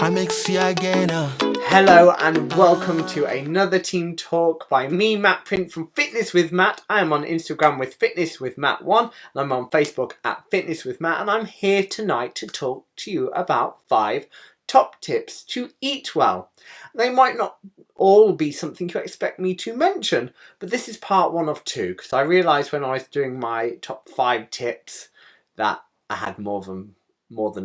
I make see again. Hello and welcome to another Team Talk by me, Matt Print from Fitness with Matt. I am on Instagram with Fitness with Matt 1 and I'm on Facebook at Fitness with Matt, and I'm here tonight to talk to you about 5 top tips to eat well. They might not all be something you expect me to mention, but this is part 1 of 2 because I realised when I was doing my top 5 tips that I had more than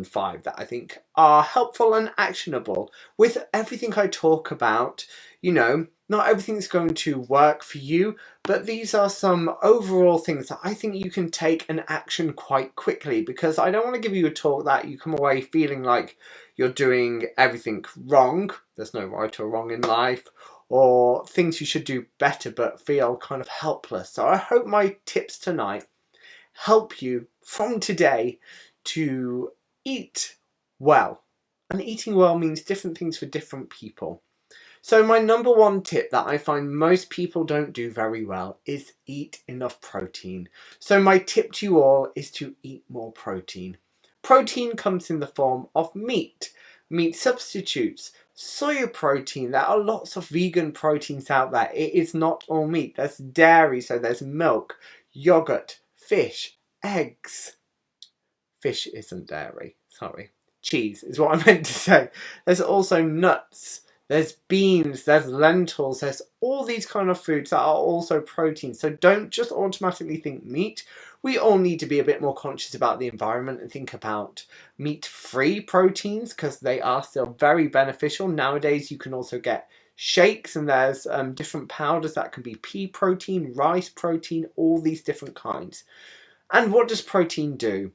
5 that I think are helpful and actionable. With everything I talk about, not everything's going to work for you, but these are some overall things that I think you can take and action quite quickly, because I don't want to give you a talk that you come away feeling like you're doing everything wrong. There's no right or wrong in life, or things you should do better but feel kind of helpless. So I hope my tips tonight help you from today to eat well. And eating well means different things for different people. So my number 1 tip that I find most people don't do very well is eat enough protein. So my tip to you all is to eat more protein. Protein comes in the form of meat substitutes, soya protein. There are lots of vegan proteins out there. It is not all meat. There's dairy, so there's milk, yogurt, fish, eggs. Fish isn't dairy, sorry. Cheese is what I meant to say. There's also nuts, there's beans, there's lentils, there's all these kind of foods that are also protein. So don't just automatically think meat. We all need to be a bit more conscious about the environment and think about meat-free proteins, because they are still very beneficial. Nowadays you can also get shakes, and there's different powders that can be pea protein, rice protein, all these different kinds. And what does protein do?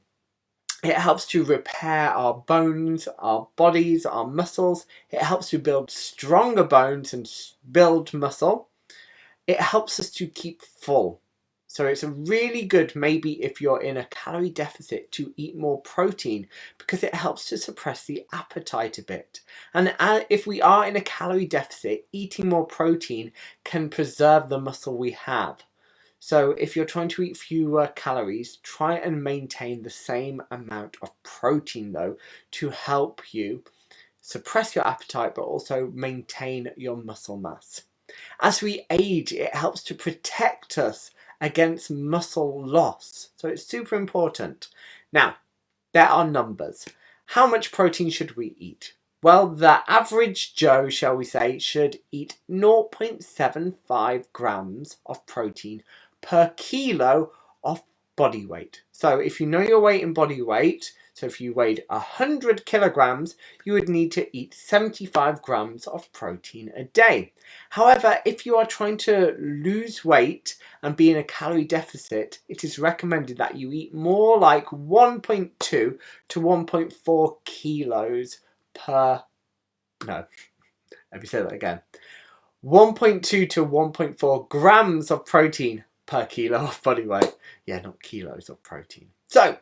It helps to repair our bones, our bodies, our muscles. It helps to build stronger bones and build muscle. It helps us to keep full. So it's a really good, maybe if you're in a calorie deficit, to eat more protein, because it helps to suppress the appetite a bit. And if we are in a calorie deficit, eating more protein can preserve the muscle we have. So if you're trying to eat fewer calories, try and maintain the same amount of protein though, to help you suppress your appetite but also maintain your muscle mass. As we age, it helps to protect us against muscle loss. So it's super important. Now, there are numbers. How much protein should we eat? Well, the average Joe, shall we say, should eat 0.75 grams of protein per kilo of body weight. So if you know your weight in body weight, so if you weighed 100 kilograms, you would need to eat 75 grams of protein a day. However, if you are trying to lose weight and be in a calorie deficit, it is recommended that you eat more like 1.2 to 1.4 kilos per... No, let me say that again. 1.2 to 1.4 grams of protein per kilo of body weight. Yeah, not kilos of protein. So,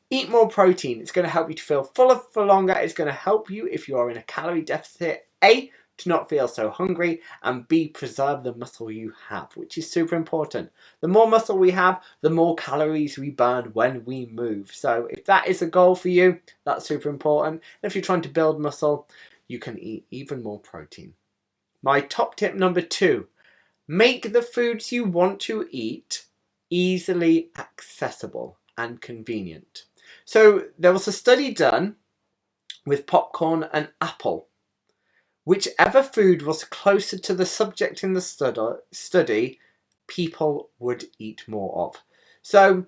eat more protein. It's going to help you to feel fuller for longer. It's going to help you if you are in a calorie deficit, A, to not feel so hungry, and B, preserve the muscle you have, which is super important. The more muscle we have, the more calories we burn when we move. So if that is a goal for you, that's super important. And if you're trying to build muscle, you can eat even more protein. My top tip number 2, make the foods you want to eat easily accessible and convenient. So there was a study done with popcorn and apple. Whichever food was closer to the subject in the study, people would eat more of. So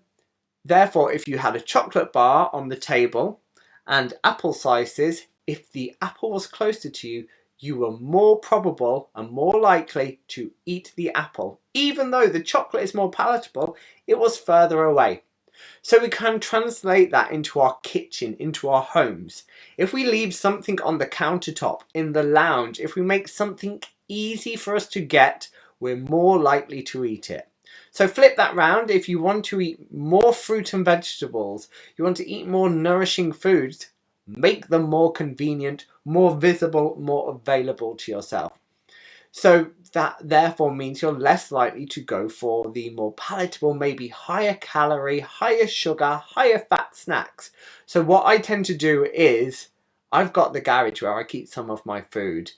therefore, if you had a chocolate bar on the table and apple slices, if the apple was closer to you, you were more probable and more likely to eat the apple. Even though the chocolate is more palatable, it was further away. So we can translate that into our kitchen, into our homes. If we leave something on the countertop, in the lounge, if we make something easy for us to get, we're more likely to eat it. So flip that round. If you want to eat more fruit and vegetables, you want to eat more nourishing foods, make them more convenient, more visible, more available to yourself. So that therefore means you're less likely to go for the more palatable, maybe higher calorie, higher sugar, higher fat snacks. So what I tend to do is I've got the garage where I keep some of my food.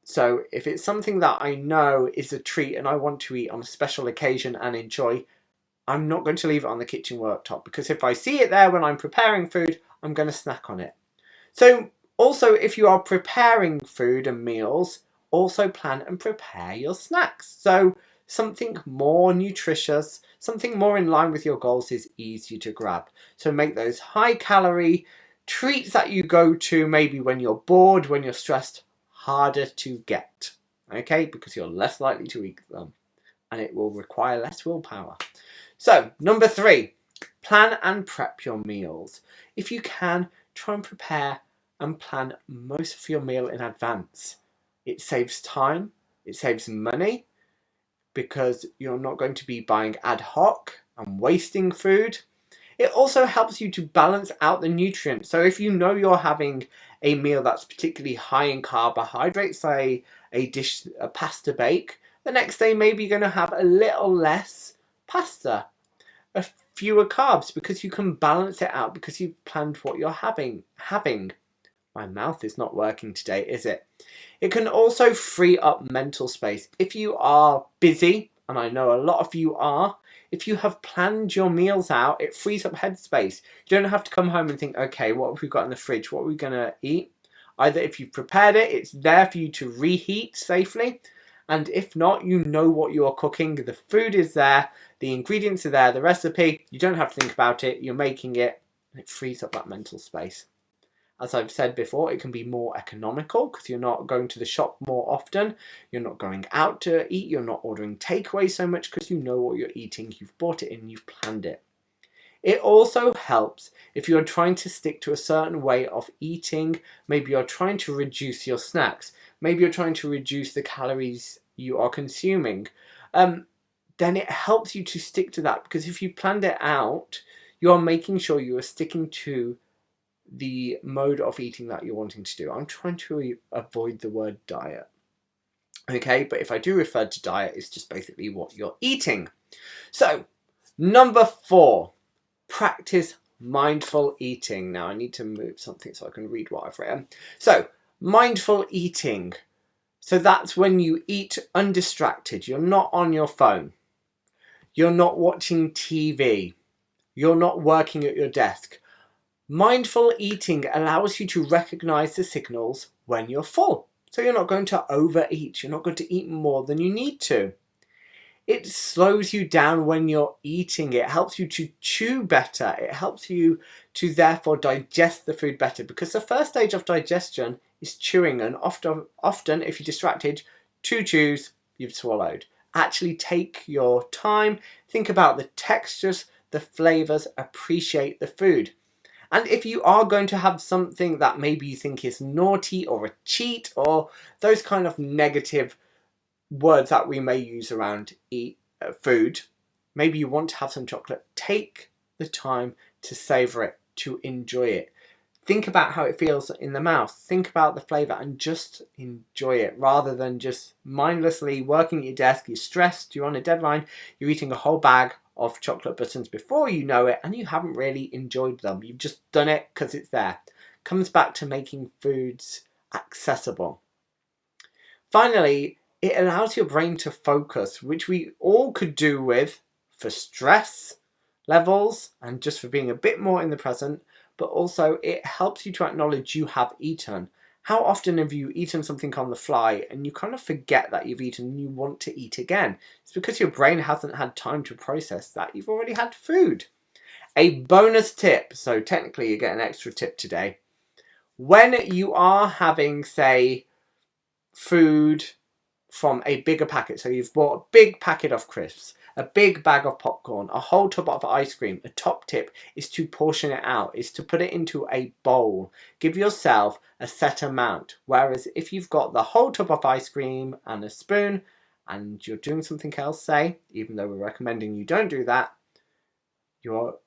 So if it's something that I know is a treat and I want to eat on a special occasion and enjoy, I'm not going to leave it on the kitchen worktop, because if I see it there when I'm preparing food, I'm going to snack on it. So also, if you are preparing food and meals, also plan and prepare your snacks. So something more nutritious, something more in line with your goals is easy to grab. So make those high calorie treats that you go to maybe when you're bored, when you're stressed, harder to get. Okay, because you're less likely to eat them and it will require less willpower. So, number 3, plan and prep your meals. If you can, try and prepare and plan most of your meal in advance. It saves time, it saves money, because you're not going to be buying ad hoc and wasting food. It also helps you to balance out the nutrients. So if you know you're having a meal that's particularly high in carbohydrates, say a pasta bake, the next day maybe you're going to have a little less pasta, a fewer carbs, because you can balance it out because you've planned what you're having. My mouth is not working today, is it? It can also free up mental space. If you are busy, and I know a lot of you are, if you have planned your meals out, it frees up headspace. You don't have to come home and think, okay, what have we got in the fridge? What are we going to eat? Either if you've prepared it, it's there for you to reheat safely. And if not, you know what you are cooking. The food is there, the ingredients are there, the recipe, you don't have to think about it, you're making it, and it frees up that mental space. As I've said before, it can be more economical because you're not going to the shop more often, you're not going out to eat, you're not ordering takeaway so much because you know what you're eating, you've bought it in, you've planned it. It also helps if you're trying to stick to a certain way of eating. Maybe you're trying to reduce your snacks, maybe you're trying to reduce the calories you are consuming. Then it helps you to stick to that, because if you planned it out, you are making sure you are sticking to the mode of eating that you're wanting to do. I'm trying to avoid the word diet. Okay, but if I do refer to diet, it's just basically what you're eating. So, number 4, practice mindful eating. Now I need to move something so I can read what I've written. So, mindful eating. So that's when you eat undistracted. You're not on your phone. You're not watching TV. You're not working at your desk. Mindful eating allows you to recognize the signals when you're full. So you're not going to overeat. You're not going to eat more than you need to. It slows you down when you're eating. It helps you to chew better. It helps you to therefore digest the food better, because the first stage of digestion is chewing, and often if you're distracted, 2 chews, you've swallowed. Actually take your time, think about the textures, the flavors, appreciate the food. And if you are going to have something that maybe you think is naughty or a cheat or those kind of negative words that we may use around food, maybe you want to have some chocolate, take the time to savor it, to enjoy it. Think about how it feels in the mouth. Think about the flavor and just enjoy it, rather than just mindlessly working at your desk. You're stressed, you're on a deadline, you're eating a whole bag of chocolate buttons before you know it, and you haven't really enjoyed them. You've just done it because it's there. Comes back to making foods accessible. Finally, it allows your brain to focus, which we all could do with for stress levels and just for being a bit more in the present, but also it helps you to acknowledge you have eaten. How often have you eaten something on the fly and you kind of forget that you've eaten and you want to eat again? It's because your brain hasn't had time to process that you've already had food. A bonus tip, so technically you get an extra tip today. When you are having, say, food from a bigger packet, so you've bought a big packet of crisps, a big bag of popcorn, a whole tub of ice cream, a top tip is to portion it out, is to put it into a bowl. Give yourself a set amount. Whereas if you've got the whole tub of ice cream and a spoon and you're doing something else, say, even though we're recommending you don't do that, you're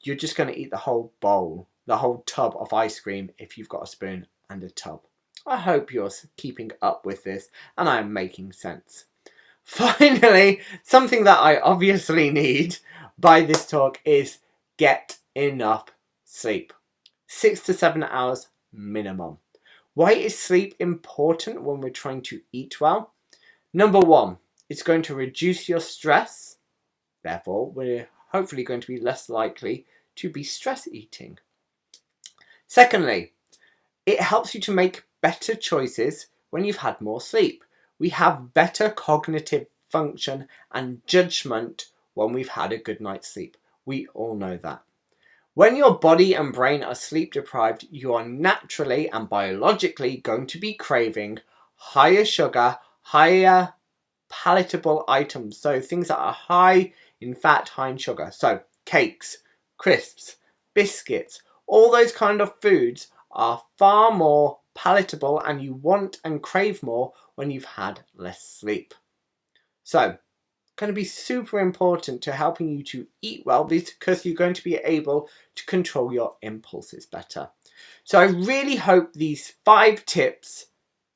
just going to eat the whole bowl, the whole tub of ice cream if you've got a spoon and a tub. I hope you're keeping up with this and I am making sense. Finally, something that I obviously need by this talk is get enough sleep. 6 to 7 hours minimum. Why is sleep important when we're trying to eat well? Number one, it's going to reduce your stress. Therefore, we're hopefully going to be less likely to be stress eating. Secondly, it helps you to make better choices when you've had more sleep. We have better cognitive function and judgment when we've had a good night's sleep. We all know that. When your body and brain are sleep deprived, you are naturally and biologically going to be craving higher sugar, higher palatable items. So things that are high in fat, high in sugar. So cakes, crisps, biscuits, all those kind of foods are far more palatable and you want and crave more when you've had less sleep. So going to be super important to helping you to eat well because you're going to be able to control your impulses better. So I really hope these 5 tips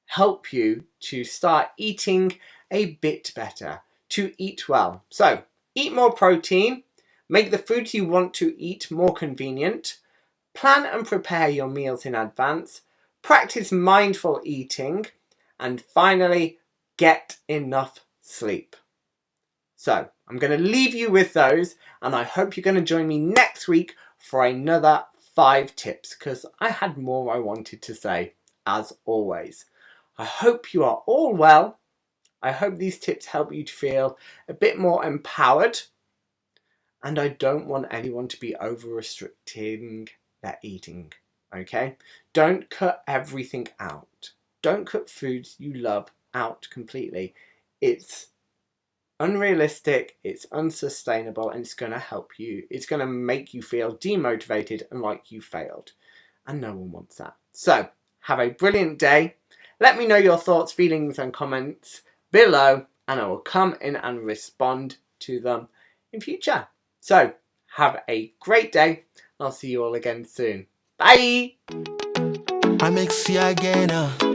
help you to start eating a bit better, to eat well. So eat more protein, make the foods you want to eat more convenient, plan and prepare your meals in advance, practice mindful eating, and finally, get enough sleep. So I'm going to leave you with those, and I hope you're going to join me next week for another 5 tips, because I had more I wanted to say, as always. I hope you are all well. I hope these tips help you to feel a bit more empowered, and I don't want anyone to be over-restricting their eating, okay? Don't cut everything out. Don't cut foods you love out completely. It's unrealistic, it's unsustainable, and it's going to help you. It's going to make you feel demotivated and like you failed. And no one wants that. So, have a brilliant day. Let me know your thoughts, feelings, and comments below, and I will come in and respond to them in future. So, have a great day. I'll see you all again soon. Bye! I make see again.